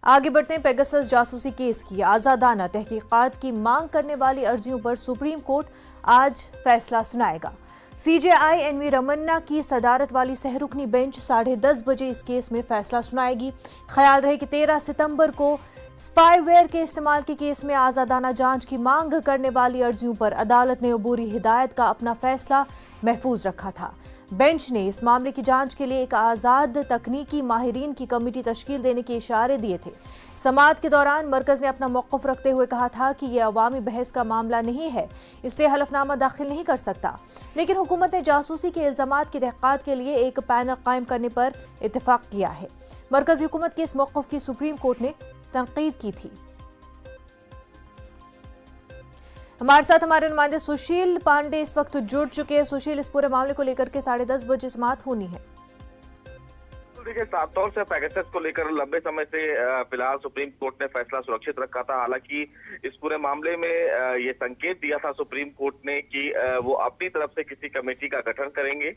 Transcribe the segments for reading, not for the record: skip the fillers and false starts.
आगे बढ़ते हैं पेगासस जासूसी केस की आजादाना तहकीकात की मांग करने वाली अर्जियों पर सुप्रीम कोर्ट आज फैसला सुनाएगा। सीजेआई एनवी रमन्ना की सदारत वाली सहरुकनी बेंच 10:30 बजे इस केस में फैसला सुनाएगी। ख्याल रहे कि 13 सितंबर को स्पाईवेयर के इस्तेमाल के केस में आजादाना जांच की मांग करने वाली अर्जियों पर अदालत ने अबूरी हिदायत का अपना फैसला महफूज रखा था। बेंच ने इस मामले की जांच के लिए एक आजाद तकनीकी माहिरीन की कमेटी तश्कील देने के इशारे दिए थे। समाअत के दौरान मरकज ने अपना मौक़िफ़ रखते हुए कहा था कि यह अवामी बहस का मामला नहीं है, इसलिए हलफनामा दाखिल नहीं कर सकता। लेकिन हुकूमत ने जासूसी के इल्जामात की तहक़ीक़ात के लिए एक पैनल कायम करने पर इत्तेफाक किया है। मरकजी हुकूमत के इस मौक़िफ़ की सुप्रीम कोर्ट ने तनकीद की थी। हमारे साथ हमारे नुमाइंदे सुशील पांडे इस वक्त जुड़ चुके हैं। सुशील, इस पूरे मामले को लेकर के 10:30 बजे समाअत होनी है। देखिए, साफ तौर से पेगासस को लेकर लंबे समय से फिलहाल सुप्रीम कोर्ट ने फैसला सुरक्षित रखा था। हालांकि इस पूरे मामले में ये संकेत दिया था सुप्रीम कोर्ट ने कि वो अपनी तरफ से किसी कमेटी का गठन करेंगे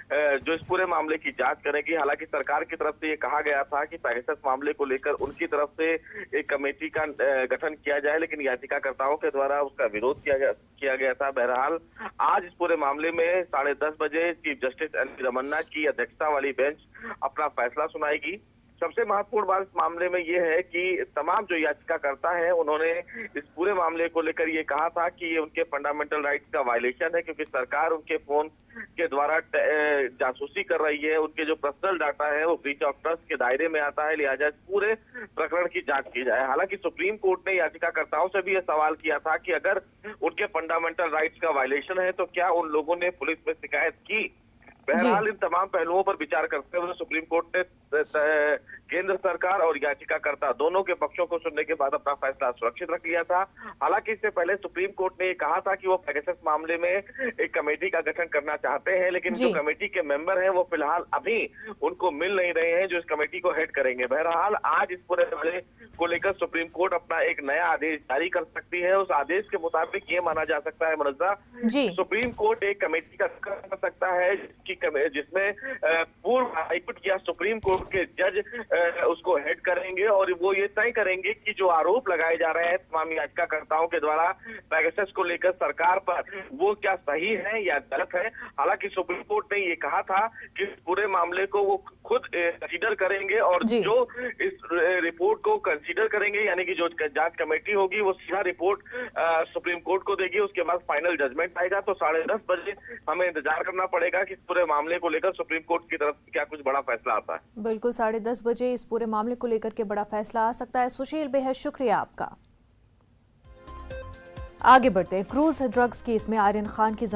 जो इस पूरे मामले की जांच करेगी। हालांकि सरकार की तरफ से ये कहा गया था कि पेगासस मामले को लेकर उनकी तरफ से एक कमेटी का गठन किया जाए, लेकिन याचिकाकर्ताओं के द्वारा उसका विरोध किया गया था। बहरहाल आज इस पूरे मामले में 10:30 बजे चीफ जस्टिस एनवी रमन्ना की अध्यक्षता वाली बेंच अपना फैसला सुनाएगी। सबसे महत्वपूर्ण बात इस मामले में ये है कि तमाम जो याचिकाकर्ता हैं उन्होंने इस पूरे मामले को लेकर ये कहा था कि ये उनके फंडामेंटल राइट्स का वायलेशन है, क्योंकि सरकार उनके फोन के द्वारा जासूसी कर रही है। उनके जो पर्सनल डाटा है वो ब्रीच ऑफ ट्रस्ट के दायरे में आता है, लिहाजा इस पूरे प्रकरण की जांच की जाए। हालांकि सुप्रीम कोर्ट ने याचिकाकर्ताओं से भी यह सवाल किया था कि अगर उनके फंडामेंटल राइट्स का वायलेशन है तो क्या उन लोगों ने पुलिस में शिकायत की। बहरहाल इन तमाम पहलुओं पर विचार करते हुए सुप्रीम कोर्ट ने केंद्र सरकार और याचिकाकर्ता दोनों के पक्षों को सुनने के बाद अपना फैसला सुरक्षित रख लिया था। हालांकि इससे पहले सुप्रीम कोर्ट ने ये कहा था कि वो पेगासस मामले में एक कमेटी का गठन करना चाहते हैं, लेकिन जो कमेटी के मेंबर हैं वो फिलहाल अभी उनको मिल नहीं रहे हैं जो इस कमेटी को हेड करेंगे। बहरहाल आज इस पूरे मामले को लेकर सुप्रीम कोर्ट अपना एक नया आदेश जारी कर सकती है। उस आदेश के मुताबिक ये माना जा सकता है मुनज़्ज़ा, सुप्रीम कोर्ट एक कमेटी का गठन कर सकता है जिसमें पूर्व हाईकोर्ट या सुप्रीम कोर्ट के जज उसको हेड करेंगे और वो ये तय करेंगे कि जो आरोप लगाए जा रहे हैं तमाम याचिकाकर्ताओं के द्वारा पेगासस को लेकर सरकार पर, वो क्या सही है या गलत है। हालांकि सुप्रीम कोर्ट ने ये कहा था कि इस पूरे मामले को वो खुद कंसीडर करेंगे और जो इस रिपोर्ट को कंसीडर करेंगे, यानी कि जो जांच कमेटी होगी वो सीधा रिपोर्ट सुप्रीम कोर्ट को देगी। उसके बाद फाइनल जजमेंट आएगा। तो 10:30 बजे हमें इंतजार करना पड़ेगा कि इस पूरे मामले को लेकर सुप्रीम कोर्ट की तरफ से क्या कुछ बड़ा फैसला आता है। बिल्कुल, 10:30 बजे इस पूरे मामले को लेकर के बड़ा फैसला आ सकता है। सुशील, बेहद शुक्रिया आपका। आगे बढ़ते हैं। क्रूज ड्रग्स केस में आर्यन खान की